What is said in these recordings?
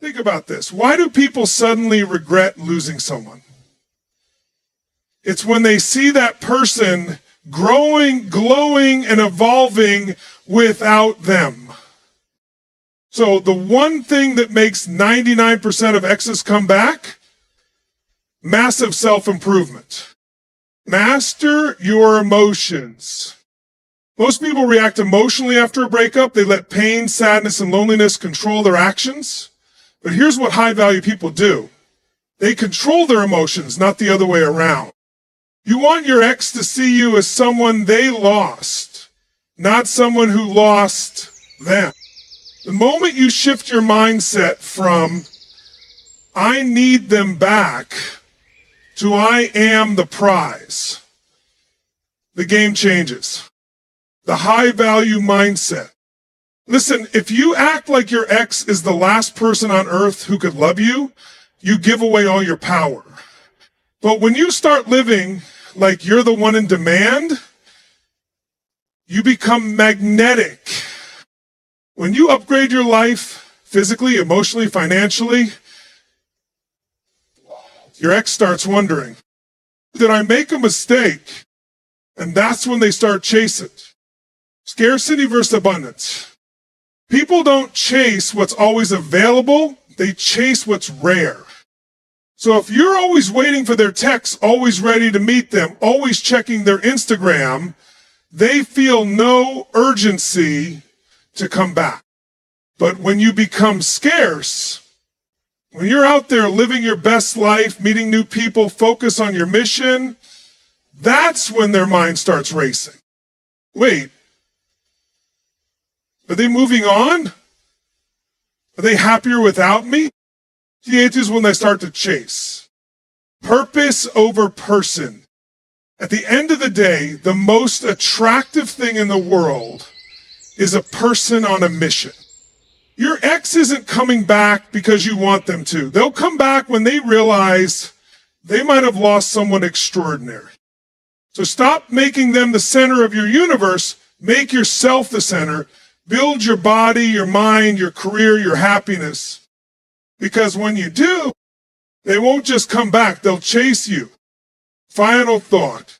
Think about this. Why do people suddenly regret losing someone? It's when they see that person growing, glowing, and evolving without them. So the one thing that makes 99% of exes come back, massive self-improvement. Master your emotions. Most people react emotionally after a breakup. They let pain, sadness, and loneliness control their actions. But here's what high-value people do. They control their emotions, not the other way around. You want your ex to see you as someone they lost, not someone who lost them. The moment you shift your mindset from, I need them back, to I am the prize, the game changes. The high-value mindset. Listen, if you act like your ex is the last person on earth who could love you, you give away all your power. But when you start living like you're the one in demand, you become magnetic. When you upgrade your life physically, emotionally, financially, your ex starts wondering, did I make a mistake? And that's when they start chasing. Scarcity versus abundance. People don't chase what's always available, they chase what's rare. So if you're always waiting for their text, always ready to meet them, always checking their Instagram, they feel no urgency to come back. But when you become scarce, when you're out there living your best life, meeting new people, focus on your mission, that's when their mind starts racing. Wait, are they moving on? Are they happier without me? The answer is when they start to chase. Purpose over person. At the end of the day, the most attractive thing in the world is a person on a mission. Your ex isn't coming back because you want them to. They'll come back when they realize they might have lost someone extraordinary. So stop making them the center of your universe. Make yourself the center. Build your body, your mind, your career, your happiness. Because when you do, they won't just come back, they'll chase you. Final thought.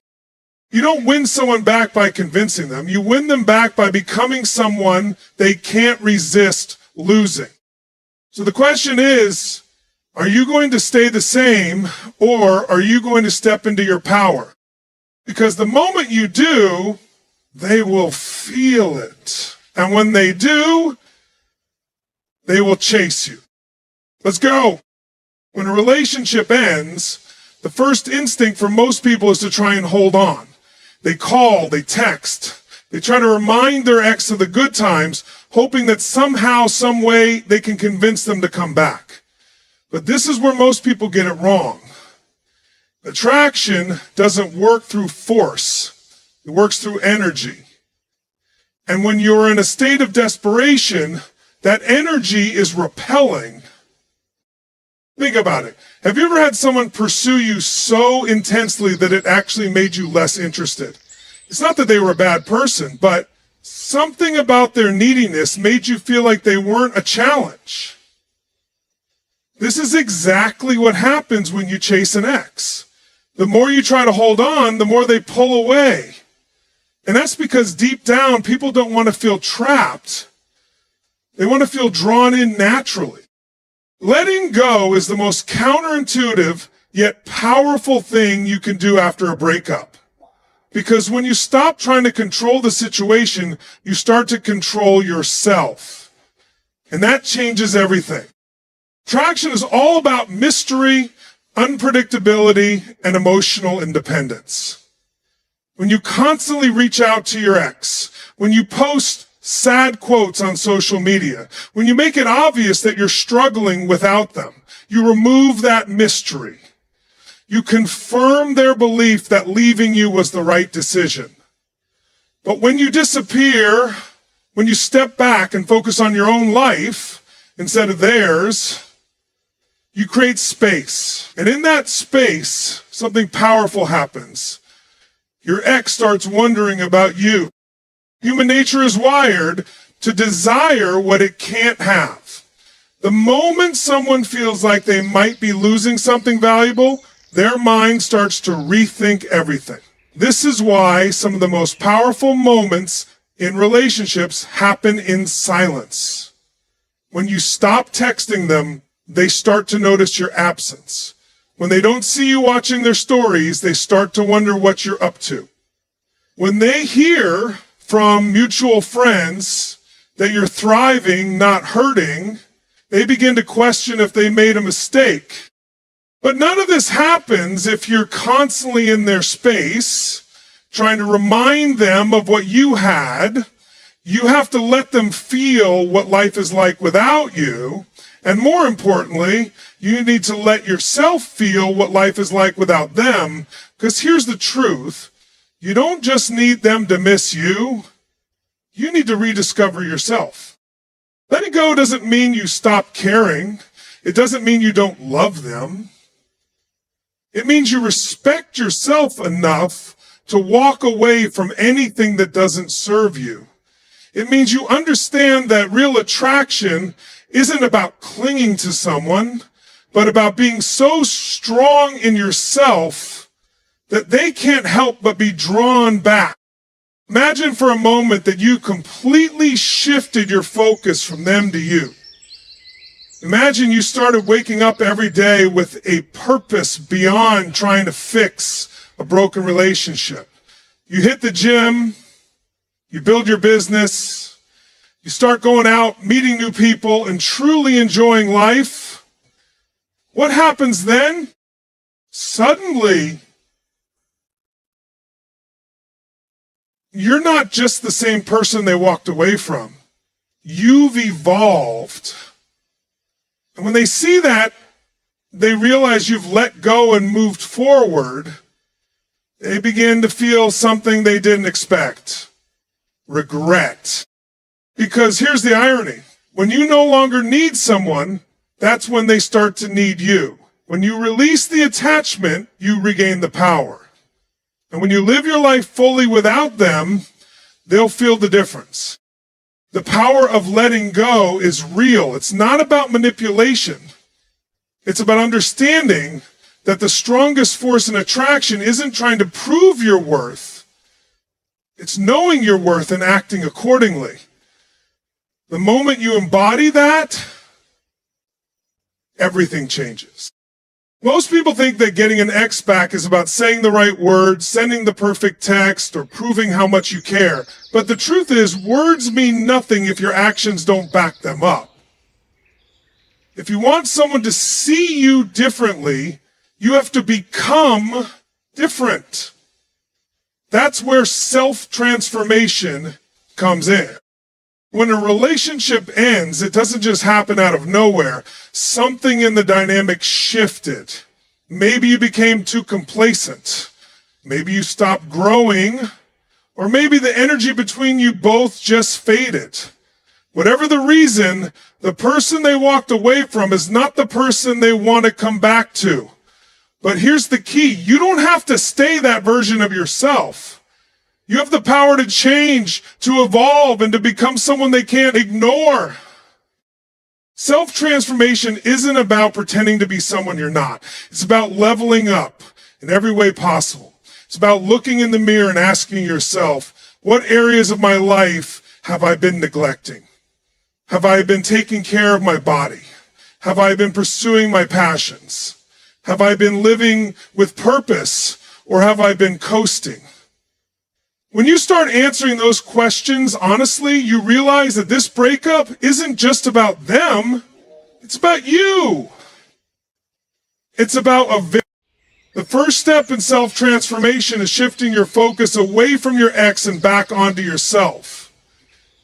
You don't win someone back by convincing them. You win them back by becoming someone they can't resist losing. So the question is, are you going to stay the same or are you going to step into your power? Because the moment you do, they will feel it. And when they do, they will chase you. Let's go. When a relationship ends, the first instinct for most people is to try and hold on. They call, they text, they try to remind their ex of the good times, hoping that somehow, some way, they can convince them to come back. But this is where most people get it wrong. Attraction doesn't work through force. It works through energy. And when you're in a state of desperation, that energy is repelling. Think about it. Have you ever had someone pursue you so intensely that it actually made you less interested? It's not that they were a bad person, but something about their neediness made you feel like they weren't a challenge. This is exactly what happens when you chase an ex. The more you try to hold on, the more they pull away. And that's because deep down, people don't want to feel trapped. They want to feel drawn in naturally. Letting go is the most counterintuitive yet powerful thing you can do after a breakup. Because when you stop trying to control the situation, you start to control yourself. And that changes everything. Attraction is all about mystery, unpredictability, and emotional independence. When you constantly reach out to your ex, when you post sad quotes on social media, when you make it obvious that you're struggling without them, you remove that mystery. You confirm their belief that leaving you was the right decision. But when you disappear, when you step back and focus on your own life instead of theirs, you create space. And in that space, something powerful happens. Your ex starts wondering about you. Human nature is wired to desire what it can't have. The moment someone feels like they might be losing something valuable, their mind starts to rethink everything. This is why some of the most powerful moments in relationships happen in silence. When you stop texting them, they start to notice your absence. When they don't see you watching their stories, they start to wonder what you're up to. When they hear from mutual friends that you're thriving, not hurting, they begin to question if they made a mistake. But none of this happens if you're constantly in their space, trying to remind them of what you had. You have to let them feel what life is like without you. And more importantly, you need to let yourself feel what life is like without them. Because here's the truth. You don't just need them to miss you. You need to rediscover yourself. Letting go doesn't mean you stop caring. It doesn't mean you don't love them. It means you respect yourself enough to walk away from anything that doesn't serve you. It means you understand that real attraction isn't about clinging to someone, but about being so strong in yourself that they can't help but be drawn back. Imagine for a moment that you completely shifted your focus from them to you. Imagine you started waking up every day with a purpose beyond trying to fix a broken relationship. You hit the gym, you build your business, you start going out, meeting new people, and truly enjoying life. What happens then? Suddenly, you're not just the same person they walked away from. You've evolved. And when they see that, they realize you've let go and moved forward. They begin to feel something they didn't expect. Regret. Because here's the irony. When you no longer need someone, that's when they start to need you. When you release the attachment, you regain the power. And when you live your life fully without them, they'll feel the difference. The power of letting go is real. It's not about manipulation. It's about understanding that the strongest force in attraction isn't trying to prove your worth. It's knowing your worth and acting accordingly. The moment you embody that, everything changes. Most people think that getting an ex back is about saying the right words, sending the perfect text, or proving how much you care. But the truth is, words mean nothing if your actions don't back them up. If you want someone to see you differently, you have to become different. That's where self-transformation comes in. When a relationship ends, it doesn't just happen out of nowhere. Something in the dynamic shifted. Maybe you became too complacent. Maybe you stopped growing. Or maybe the energy between you both just faded. Whatever the reason, the person they walked away from is not the person they want to come back to. But here's the key. You don't have to stay that version of yourself. You have the power to change, to evolve, and to become someone they can't ignore. Self-transformation isn't about pretending to be someone you're not. It's about leveling up in every way possible. It's about looking in the mirror and asking yourself, what areas of my life have I been neglecting? Have I been taking care of my body? Have I been pursuing my passions? Have I been living with purpose, or have I been coasting? When you start answering those questions honestly, you realize that this breakup isn't just about them. It's about you. It's about the first step in self-transformation is shifting your focus away from your ex and back onto yourself.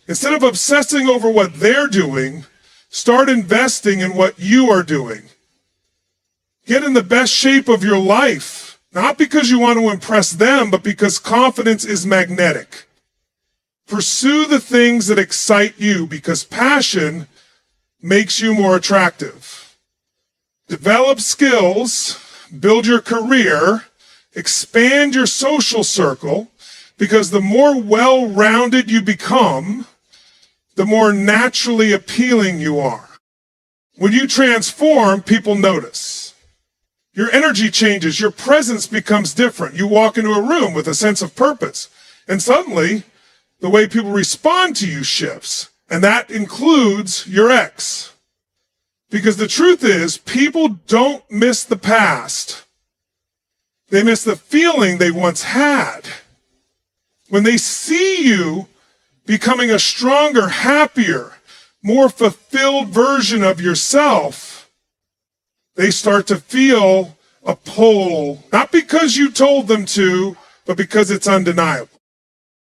Instead of obsessing over what they're doing, start investing in what you are doing. Get in the best shape of your life. Not because you want to impress them, but because confidence is magnetic. Pursue the things that excite you because passion makes you more attractive. Develop skills, build your career, expand your social circle, because the more well-rounded you become, the more naturally appealing you are. When you transform, people notice. Your energy changes. Your presence becomes different. You walk into a room with a sense of purpose, and suddenly the way people respond to you shifts. And that includes your ex. Because the truth is, people don't miss the past. They miss the feeling they once had. When they see you becoming a stronger, happier, more fulfilled version of yourself, they start to feel a pull, not because you told them to, but because it's undeniable.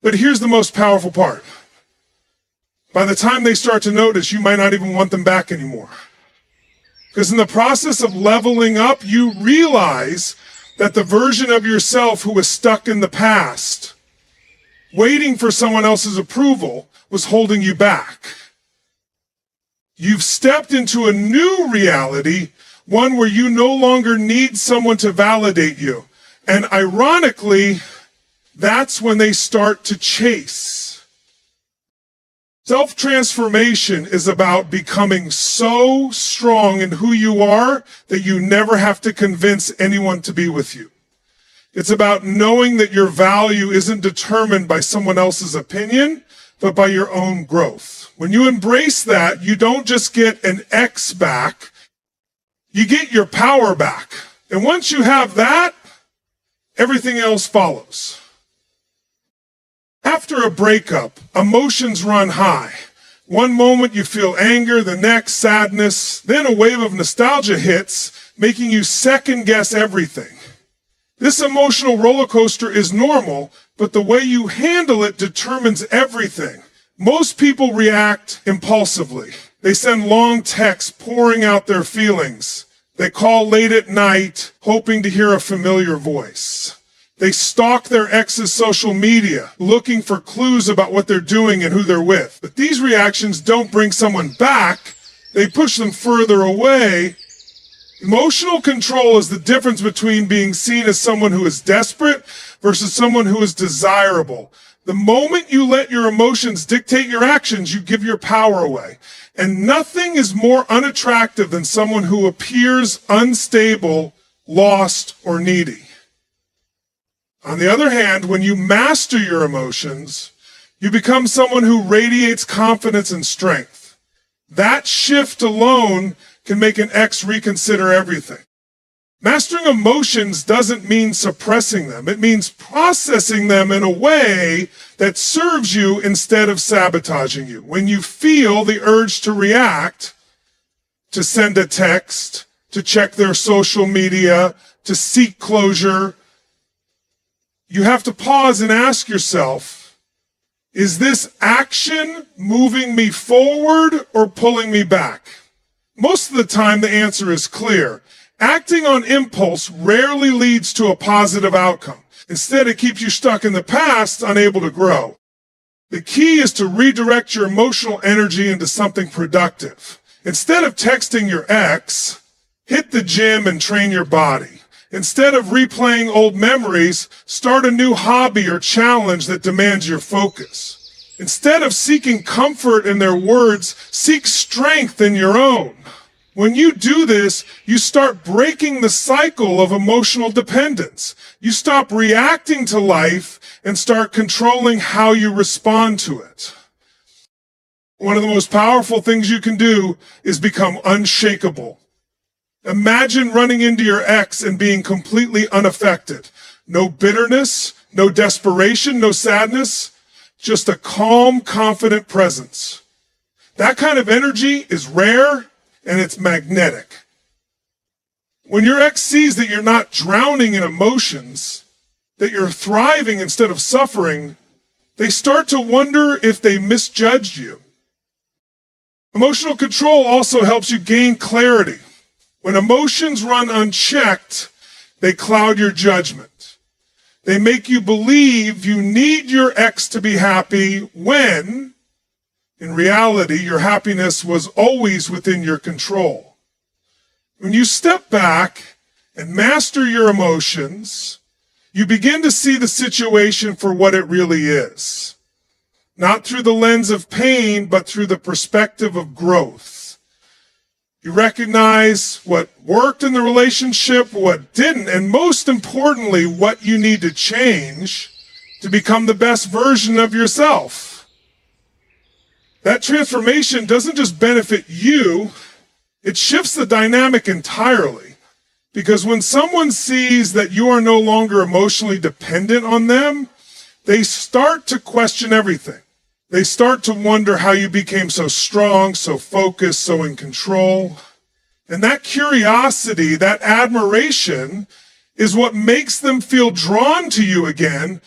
But here's the most powerful part. By the time they start to notice, you might not even want them back anymore. Because in the process of leveling up, you realize that the version of yourself who was stuck in the past, waiting for someone else's approval, was holding you back. You've stepped into a new reality, one where you no longer need someone to validate you. And ironically, that's when they start to chase. Self-transformation is about becoming so strong in who you are that you never have to convince anyone to be with you. It's about knowing that your value isn't determined by someone else's opinion, but by your own growth. When you embrace that, you don't just get an X back, you get your power back. And once you have that, everything else follows. After a breakup, emotions run high. One moment you feel anger, the next sadness, then a wave of nostalgia hits, making you second guess everything. This emotional roller coaster is normal, but the way you handle it determines everything. Most people react impulsively. They send long texts pouring out their feelings. They call late at night, hoping to hear a familiar voice. They stalk their ex's social media, looking for clues about what they're doing and who they're with. But these reactions don't bring someone back. They push them further away. Emotional control is the difference between being seen as someone who is desperate versus someone who is desirable. The moment you let your emotions dictate your actions, you give your power away. And nothing is more unattractive than someone who appears unstable, lost, or needy. On the other hand, when you master your emotions, you become someone who radiates confidence and strength. That shift alone can make an ex reconsider everything. Mastering emotions doesn't mean suppressing them. It means processing them in a way that serves you instead of sabotaging you. When you feel the urge to react, to send a text, to check their social media, to seek closure, you have to pause and ask yourself, is this action moving me forward or pulling me back? Most of the time, the answer is clear. Acting on impulse rarely leads to a positive outcome. Instead, it keeps you stuck in the past, unable to grow. The key is to redirect your emotional energy into something productive. Instead of texting your ex, hit the gym and train your body. Instead of replaying old memories, start a new hobby or challenge that demands your focus. Instead of seeking comfort in their words, seek strength in your own. When you do this, you start breaking the cycle of emotional dependence. You stop reacting to life and start controlling how you respond to it. One of the most powerful things you can do is become unshakable. Imagine running into your ex and being completely unaffected. No bitterness, no desperation, no sadness, just a calm, confident presence. That kind of energy is rare and it's magnetic. When your ex sees that you're not drowning in emotions, that you're thriving instead of suffering, they start to wonder if they misjudged you. Emotional control also helps you gain clarity. When emotions run unchecked, they cloud your judgment. They make you believe you need your ex to be happy when, in reality, your happiness was always within your control. When you step back and master your emotions, you begin to see the situation for what it really is. Not through the lens of pain, but through the perspective of growth. You recognize what worked in the relationship, what didn't, and most importantly, what you need to change to become the best version of yourself. That transformation doesn't just benefit you, it shifts the dynamic entirely. Because when someone sees that you are no longer emotionally dependent on them, they start to question everything. They start to wonder how you became so strong, so focused, so in control. And that curiosity, that admiration, is what makes them feel drawn to you again.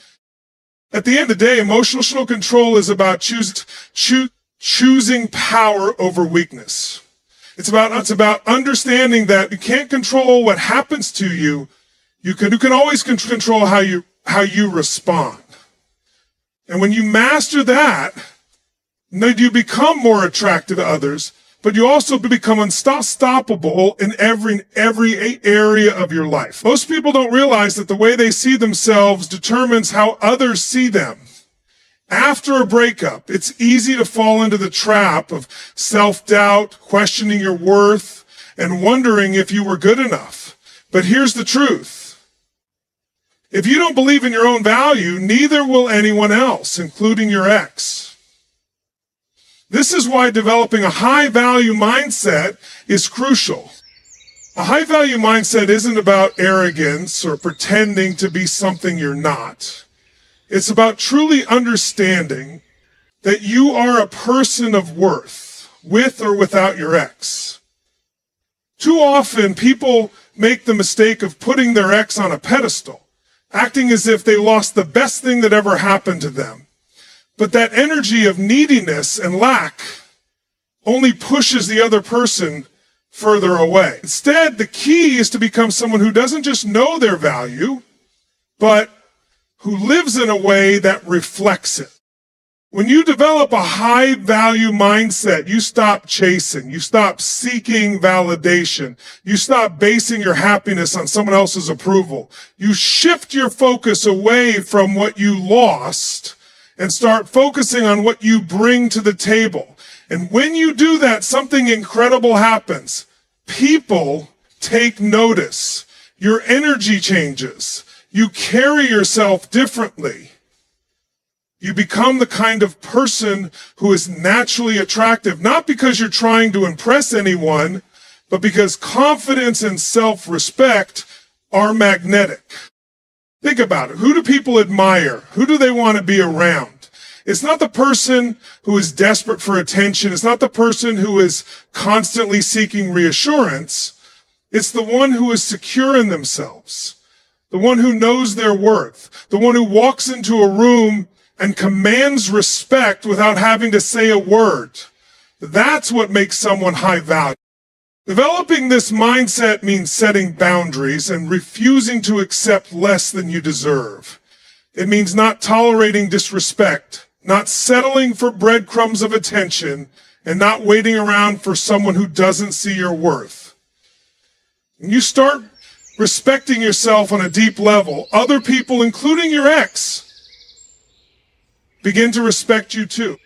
At the end of the day, emotional control is about choosing power over weakness. It's about understanding that you can't control what happens to you. You can always control how you respond. And when you master that, you become more attractive to others, but you also become unstoppable in every area of your life. Most people don't realize that the way they see themselves determines how others see them. After a breakup, it's easy to fall into the trap of self-doubt, questioning your worth, and wondering if you were good enough. But here's the truth. If you don't believe in your own value, neither will anyone else, including your ex. This is why developing a high-value mindset is crucial. A high-value mindset isn't about arrogance or pretending to be something you're not. It's about truly understanding that you are a person of worth, with or without your ex. Too often, people make the mistake of putting their ex on a pedestal, acting as if they lost the best thing that ever happened to them. But that energy of neediness and lack only pushes the other person further away. Instead, the key is to become someone who doesn't just know their value, but who lives in a way that reflects it. When you develop a high value mindset, you stop chasing, you stop seeking validation, you stop basing your happiness on someone else's approval. You shift your focus away from what you lost and start focusing on what you bring to the table. And when you do that, something incredible happens. People take notice. Your energy changes. You carry yourself differently. You become the kind of person who is naturally attractive, not because you're trying to impress anyone, but because confidence and self-respect are magnetic. Think about it. Who do people admire? Who do they want to be around? It's not the person who is desperate for attention. It's not the person who is constantly seeking reassurance. It's the one who is secure in themselves, the one who knows their worth, the one who walks into a room and commands respect without having to say a word. That's what makes someone high value. Developing this mindset means setting boundaries and refusing to accept less than you deserve. It means not tolerating disrespect, not settling for breadcrumbs of attention, and not waiting around for someone who doesn't see your worth. When you start respecting yourself on a deep level, other people, including your ex, begin to respect you too.